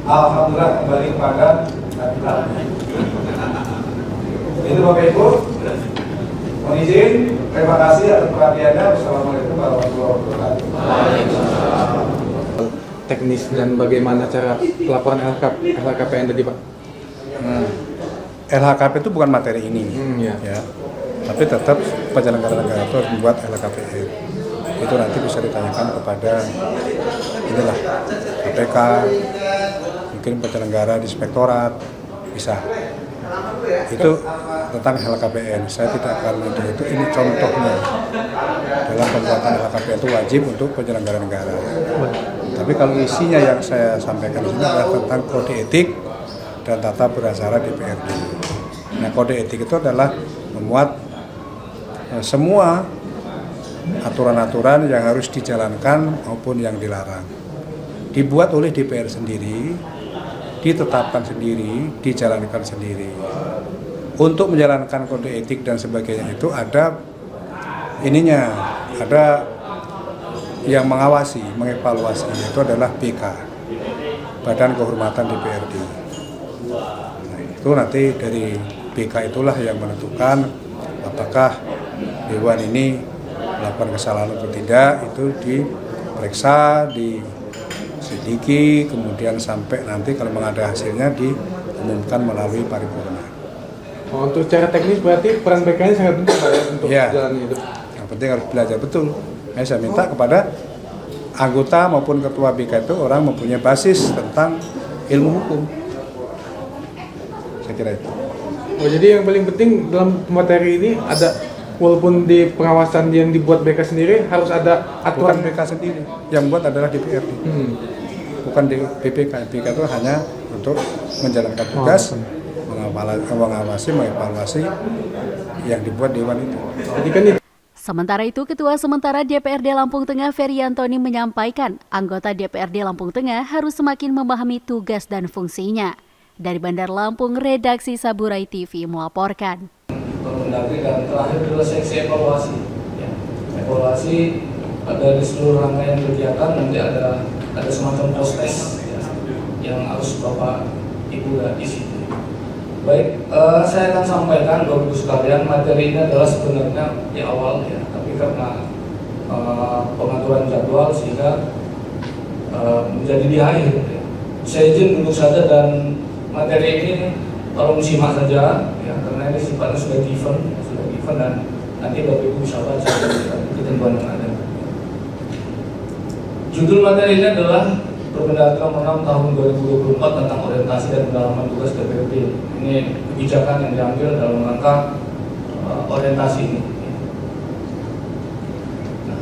Alhamdulillah kembali kepada kita. Itu Bapak Ibu. Mohon izin, terima kasih atas perhatiannya. Wassalamualaikum warahmatullahi wabarakatuh. Teknis dan bagaimana cara pelaporan LHKPN tadi Pak? LHKP itu bukan materi ini, Ya. tapi tetap penyelenggara negara itu harus membuat LHKPN. Itu nanti bisa ditanyakan kepada KPK, mungkin penyelenggara di inspektorat, bisa. Itu tentang LHKPN. Saya tidak akan itu ini contohnya dalam pembuatan LHKPN itu wajib untuk penyelenggara negara. Tapi kalau isinya yang saya sampaikan di sini adalah tentang kode etik dan tata beracara DPRD. Nah, kode etik itu adalah memuat semua aturan-aturan yang harus dijalankan maupun yang dilarang. Dibuat oleh DPR sendiri, ditetapkan sendiri, dijalankan sendiri. Untuk menjalankan kode etik dan sebagainya itu ada ininya, ada yang mengawasi, mengevaluasi, itu adalah BK, Badan Kehormatan DPRD. Nah, itu nanti dari BK itulah yang menentukan apakah Dewan ini melakukan kesalahan atau tidak, itu diperiksa, diselidiki, kemudian sampai nanti kalau memang ada hasilnya diumumkan melalui paripurna. Oh, untuk secara teknis berarti peran BK-nya sangat penting Pak ya untuk jalan itu. Yang penting harus belajar betul. Saya minta kepada anggota maupun ketua BK itu orang mempunyai basis tentang ilmu hukum. Saya kira itu. Oh, jadi yang paling penting dalam materi ini ada, walaupun di pengawasan yang dibuat BK sendiri harus ada aturan. Bukan BK sendiri, yang buat adalah DPRD. Bukan di BPK. BPK itu hanya untuk menjalankan tugas, mengawasi, mengevaluasi yang dibuat Dewan itu. Jadi kan Sementara itu, Ketua Sementara DPRD Lampung Tengah Ferry Antoni menyampaikan anggota DPRD Lampung Tengah harus semakin memahami tugas dan fungsinya. Dari Bandar Lampung, Redaksi Saburai TV melaporkan. Permendagri dan terakhir adalah seksi evaluasi. Ya. Evaluasi dari seluruh rangkaian kegiatan nanti ada semacam post-test ya, yang harus Bapak Ibu isi. Baik, saya akan sampaikan Bapak Ibu sekalian, materi ini adalah sebenarnya di awal ya, tapi karena pengaturan jadwal sehingga menjadi di akhir. Ya. Saya izin duduk saja dan materi ini tolong simak saja ya, karena ini sifatnya sudah given dan nanti Bapak Ibu bisa baca ketentuan yang ada. Judul materi ini adalah Permendagri Nomor 6 Tahun 2024 tentang orientasi dan pendalaman tugas DPRD. Ini kebijakan yang diambil dalam rangka orientasi ini. Nah,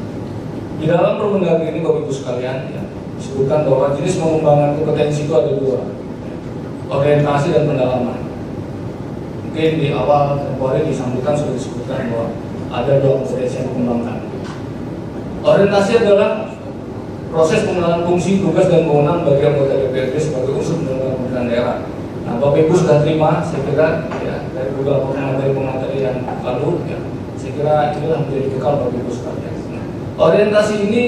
di dalam Permendagri ini Bapak Ibu sekalian ya, disebutkan bahwa jenis pengembangan kompetensi itu ada dua, orientasi dan pendalaman. Mungkin di awal tempoh disambutkan sudah disebutkan bahwa ada dua kompetensi yang dikembangkan. Orientasi adalah proses pengenalan fungsi, tugas, dan wewenang bagi anggota DPRD sebagai unsur penyelenggara pemerintahan daerah. Nah, Bapak Ibu sudah terima, saya kira ya, dari beberapa materi yang lalu, ya, saya kira inilah menjadi bekal Bapak Ibu sekalian. Nah, orientasi ini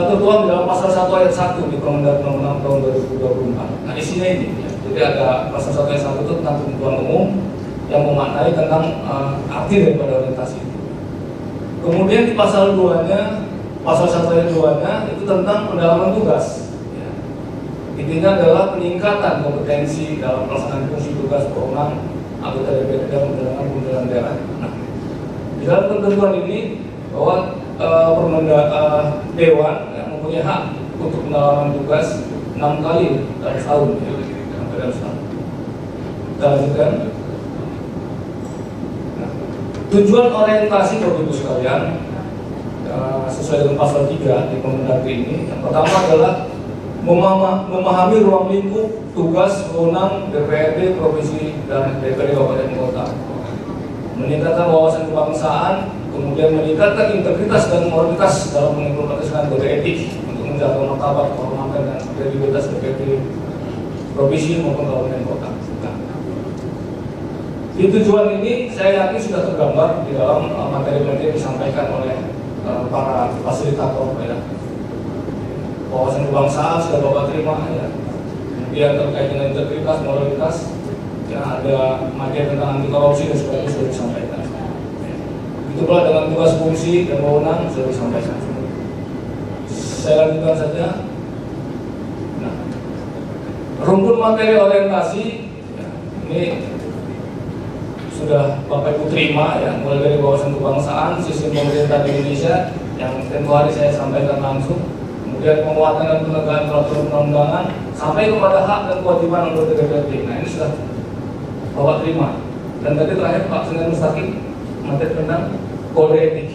tertuang dalam pasal 1 ayat 1 di Permendagri Nomor 6 Tahun 2024. Nah, isinya ini, ya, jadi ada pasal 1 ayat 1 itu tentang ketentuan umum yang memaknai tentang arti daripada orientasi itu. Kemudian di pasal 2-nya, pasal 1 ayat 2-nya itu tentang pendalaman tugas. Ya. Intinya adalah peningkatan kompetensi dalam pelaksanaan fungsi tugas wewenang anggota DPRD dalam menjalankan pemerintahan daerah. Nah, di dalam ketentuan ini bahwa Dewan yang mempunyai hak untuk pendalaman tugas 6 kali dalam setahun. Ya. Dalam setahun. Kita lanjutkan. Nah, tujuan orientasi Bapak Ibu sekalian sesuai dengan pasal 3 di Permendagri ini, yang pertama adalah memahami ruang lingkup tugas wewenang DPRD provinsi dan DPRD kabupaten kota, meningkatkan wawasan kebangsaan, kemudian meningkatkan integritas dan moralitas dalam mengimplementasikan kode etik untuk menjaga martabat, kehormatan dan kredibilitas DPRD provinsi maupun kabupaten kota. Nah, di tujuan ini saya yakin sudah tergambar di dalam materi-materi yang disampaikan oleh para fasilitator ya. Wawasan kebangsaan sudah Bapak terima ya. Kemudian terkait dengan integritas, moralitas ya, ada materi tentang anti korupsi dan sebagainya sudah disampaikan. Itu pula dengan tugas fungsi dan wewenang sudah disampaikan. Saya lanjutkan saja. Nah, rumpun materi orientasi ya, ini sudah Bapak Ibu terima ya, mulai dari wawasan kebangsaan, sistem pemerintahan di Indonesia yang tempoh hari saya sampaikan langsung, kemudian penguatan dan penegakan peraturan perundang-undangan sampai kepada hak dan kewajiban anggota DPRD. Nah, ini sudah Bapak terima. Dan tadi terakhir Pak Senin Mustaqim materi tentang kode etik.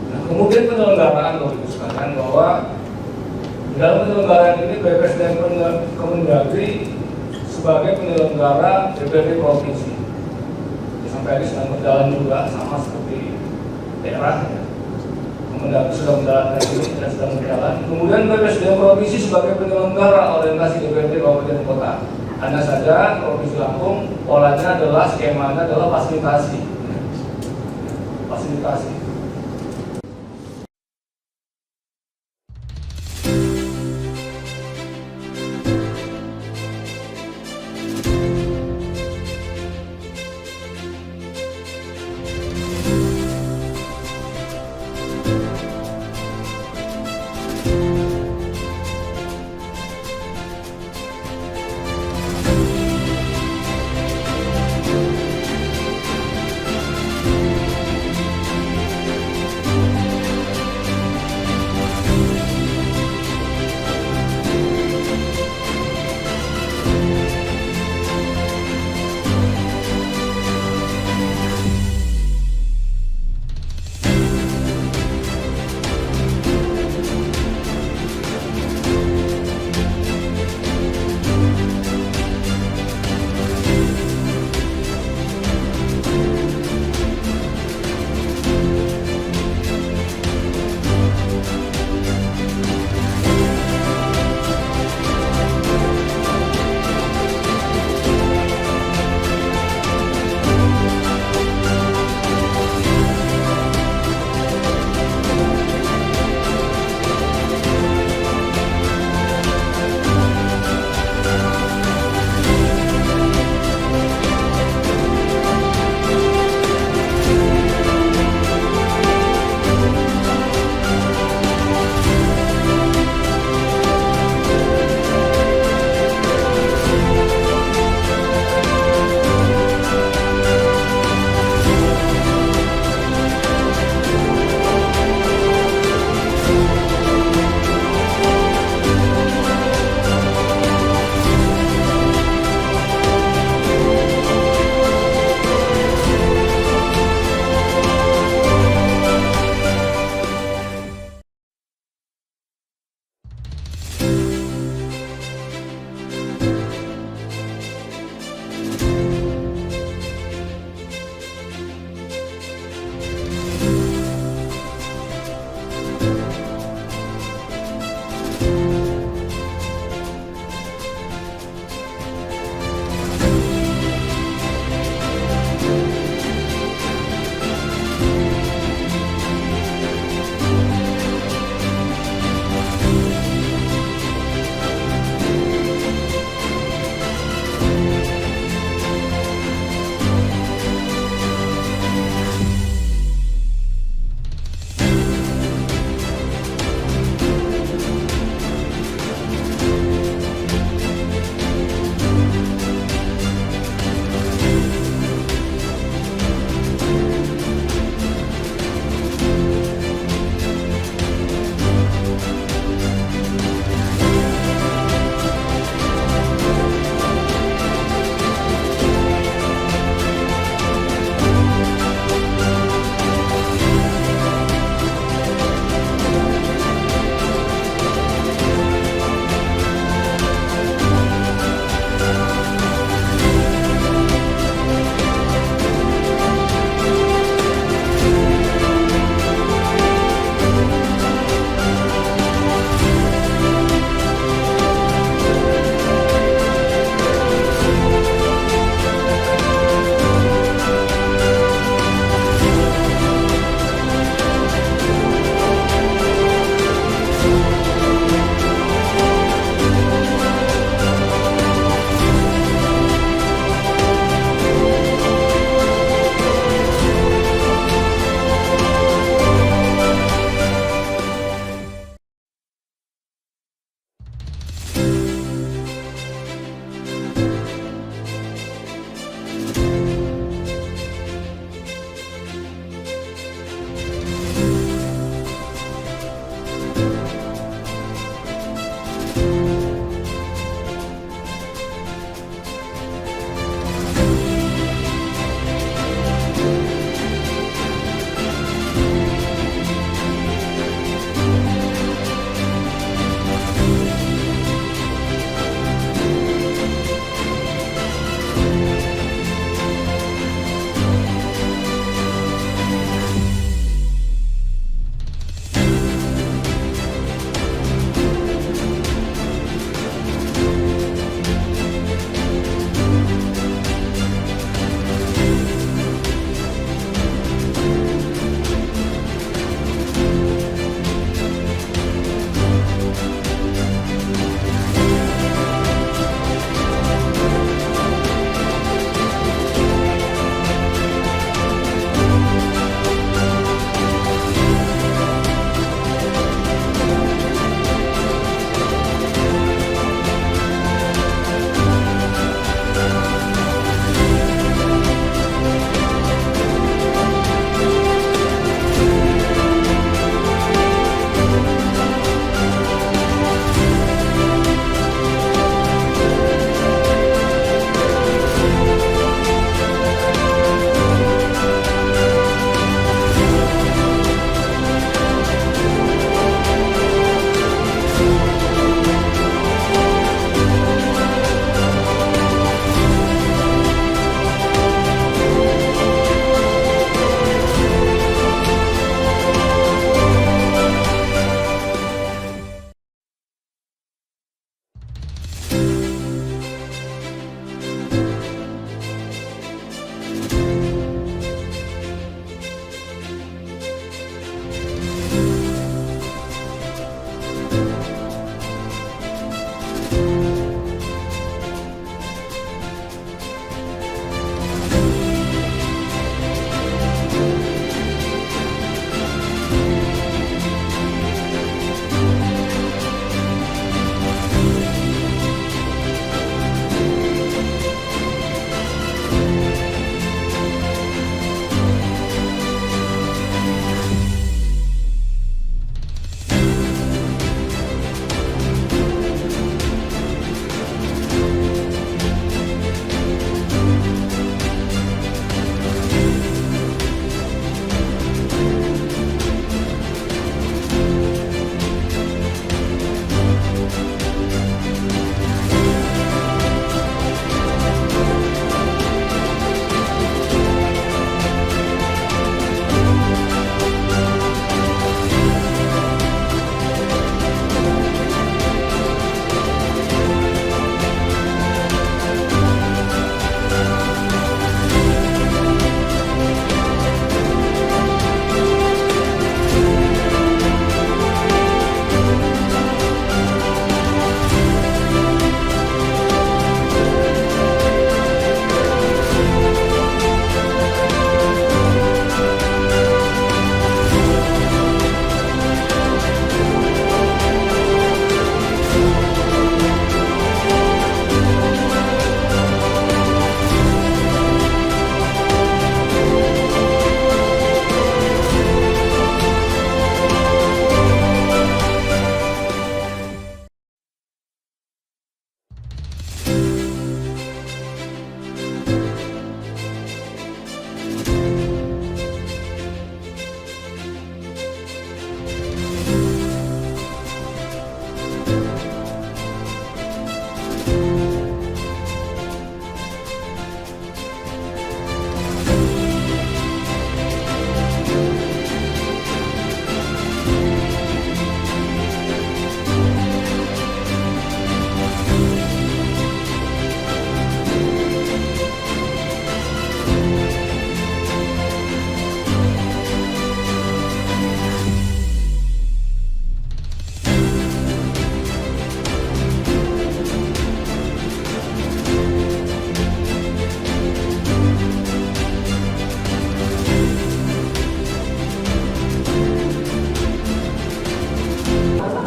Nah, kemudian penyelenggaraan Bapak Ibu sekalian bahwa Di dalam penyelenggaraan ini BPS dan Kemendagri sebagai penyelenggara DPRD provinsi. Sampai ini sedang berjalan juga sama seperti daerah. Ya. Kemendagri sudah menjalankan ini dan sedang berjalan. Kemudian BPS dan provinsi sebagai penyelenggara orientasi DPRD kabupaten kota. Hanya saja Provinsi Lampung polanya adalah skemanya adalah fasilitasi. Fasilitasi.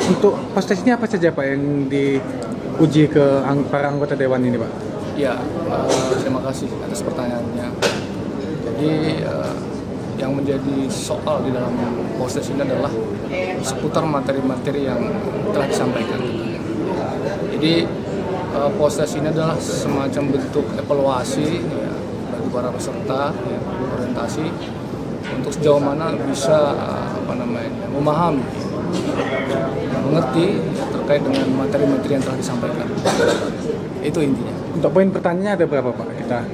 Untuk prestasinya apa saja Pak yang diuji ke para anggota Dewan ini Pak? Ya, terima kasih atas pertanyaannya. Jadi yang menjadi soal di dalam proses ini adalah seputar materi-materi yang telah disampaikan. Jadi proses ini adalah semacam bentuk evaluasi ya, bagi para peserta ya, orientasi untuk sejauh mana bisa memahami, mengerti ya, terkait dengan materi-materi yang telah disampaikan. Itu intinya. Untuk poin pertanyaannya ada berapa Pak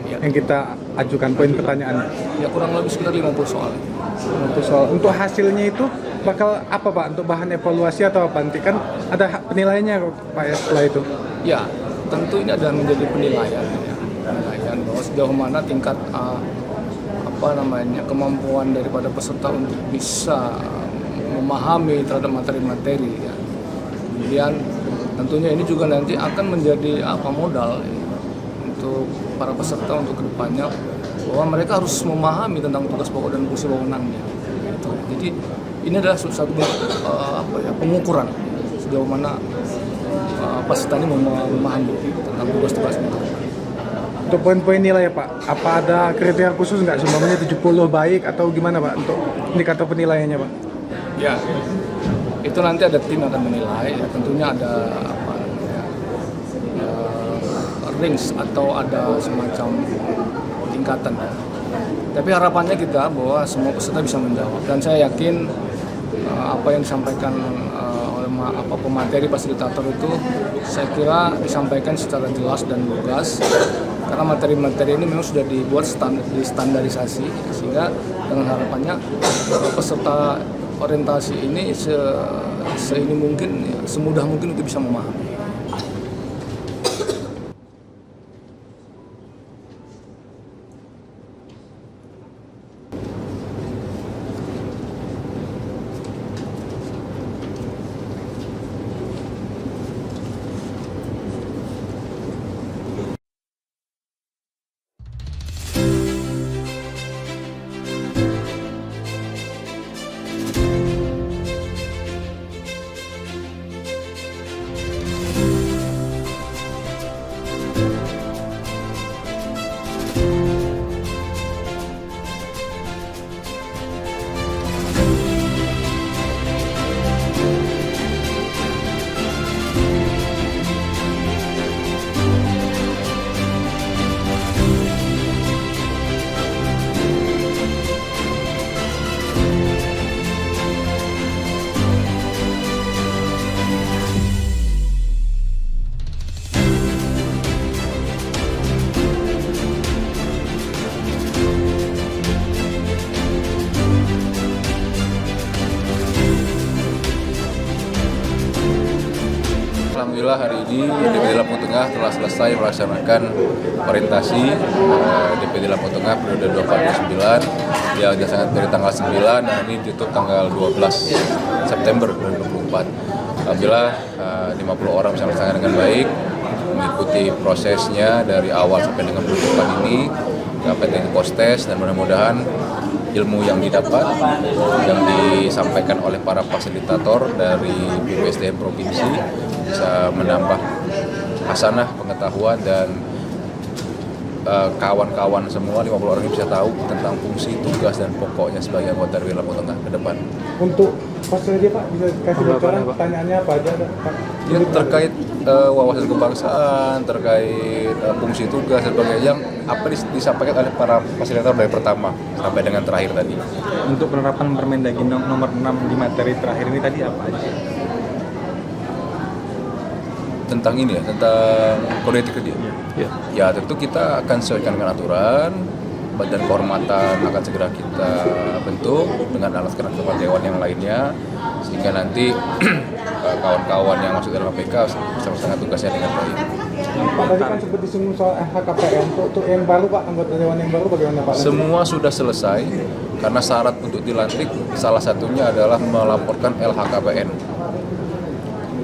yang kita ajukan poin pertanyaannya? Ya kurang lebih sekitar 50 soal. Untuk soal untuk hasilnya itu bakal apa Pak? Untuk bahan evaluasi atau apa? Nanti kan ada penilaiannya Pak ya setelah itu. Ya, tentu ini adalah menjadi penilaian ya. Penilaian bahwa sejauh mana tingkat kemampuan daripada peserta untuk bisa memahami terhadap materi-materi ya. Kemudian tentunya ini juga nanti akan menjadi modal ya, untuk para peserta untuk kedepannya bahwa mereka harus memahami tentang tugas pokok dan fungsi wewenangnya. Jadi ini adalah satu pengukuran sejauh mana peserta ini memahami tentang tugas-tugas itu. Untuk poin-poin nilai ya Pak, apa ada kriteria khusus nggak? Semuanya 70 baik atau gimana Pak untuk indikator penilaiannya Pak? Ya, itu nanti ada tim akan menilai. Ya, tentunya ada range atau ada semacam tingkatan. Tapi harapannya kita bahwa semua peserta bisa menjawab. Dan saya yakin apa yang disampaikan oleh pemateri fasilitator itu saya kira disampaikan secara jelas dan lugas. Karena materi-materi ini memang sudah dibuat distandarisasi sehingga dengan harapannya peserta orientasi ini semudah mungkin untuk bisa memahami. Alhamdulillah hari ini DPD Lampung Tengah telah selesai melaksanakan orientasi DPD Lampung Tengah periode 2029 yang dilaksanakan dari tanggal 9 dan ini ditutup tanggal 12 September 2024. Alhamdulillah 50 orang bisa melaksanakan dengan baik, mengikuti prosesnya dari awal sampai dengan penutupan ini, dapat post-test dan mudah-mudahan ilmu yang didapat, yang disampaikan oleh para fasilitator dari BPSDM Provinsi bisa menambah hasanah pengetahuan dan kawan-kawan semua 50 orang ini bisa tahu tentang fungsi, tugas, dan pokoknya sebagai anggota DPD Lampung Tengah ke depan. Untuk poster aja Pak, bisa kasih bocoran pertanyaannya apa aja Pak? Ya, terkait wawasan kebangsaan, terkait fungsi tugas dan sebagainya yang apa disampaikan oleh para fasilitator dari pertama sampai dengan terakhir tadi. Untuk penerapan Permendagri nomor 6 di materi terakhir ini tadi apa aja? Tentang ini ya, tentang kode etik dia. Ya tentu kita akan sesuaikan dengan aturan. Badan kehormatan akan segera kita bentuk dengan alat kelengkapan dewan yang lainnya sehingga nanti kawan-kawan yang masuk dalam KPK bisa melaksanakan tugasnya dengan baik. Pak tadi kan sempat disinggung soal LHKPN, untuk yang baru Pak, anggota dewan yang baru bagaimana Pak? Semua sudah selesai karena syarat untuk dilantik salah satunya adalah melaporkan LHKPN.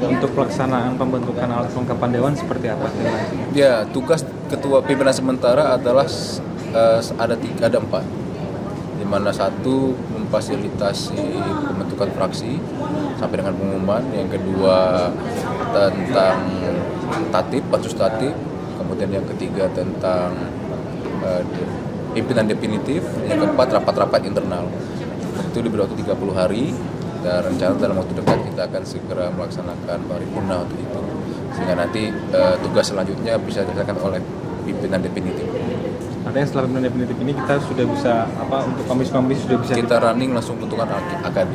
Untuk pelaksanaan pembentukan alat kelengkapan dewan seperti apa? Ya, tugas ketua pimpinan sementara adalah ada 4. Di mana satu memfasilitasi pembentukan fraksi sampai dengan pengumuman, yang kedua tentang tatip, pansus tatip, kemudian yang ketiga tentang pimpinan definitif, yang keempat rapat-rapat internal. Itu diberi waktu 30 hari dan rencana dalam waktu dekat kita akan segera melaksanakan paripurna untuk itu, sehingga nanti tugas selanjutnya bisa dilaksanakan oleh pimpinan definitif. Artinya setelah pimpinan definitif ini kita sudah bisa untuk komisi-komisi sudah bisa Kita running langsung bentukan AKD.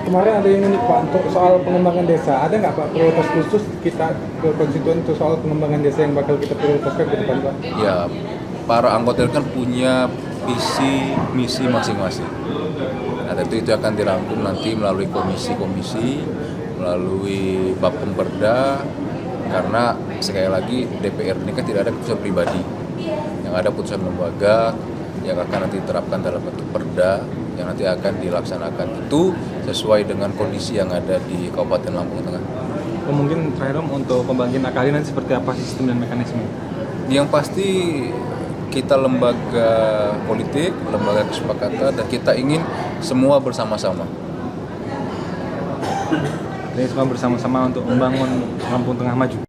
Kemarin ada yang unik Pak untuk soal pengembangan desa. Ada nggak Pak prioritas khusus kita ke konstituen untuk soal pengembangan desa yang bakal kita prioritaskan ke depan Pak? Ya, para anggota kan punya visi misi masing-masing. Nah, tentu itu akan dirangkum nanti melalui komisi-komisi, melalui Bapemperda, karena sekali lagi DPR ini kan tidak ada keputusan pribadi, yang ada putusan lembaga yang akan nanti diterapkan dalam bentuk perda yang nanti akan dilaksanakan itu sesuai dengan kondisi yang ada di Kabupaten Lampung Tengah. Mungkin terakhir untuk pembagian AKD nanti seperti apa sistem dan mekanisme? Yang pasti kita lembaga politik, lembaga kesepakatan, dan kita ingin semua bersama-sama. Jadi semua bersama-sama untuk membangun Lampung Tengah maju.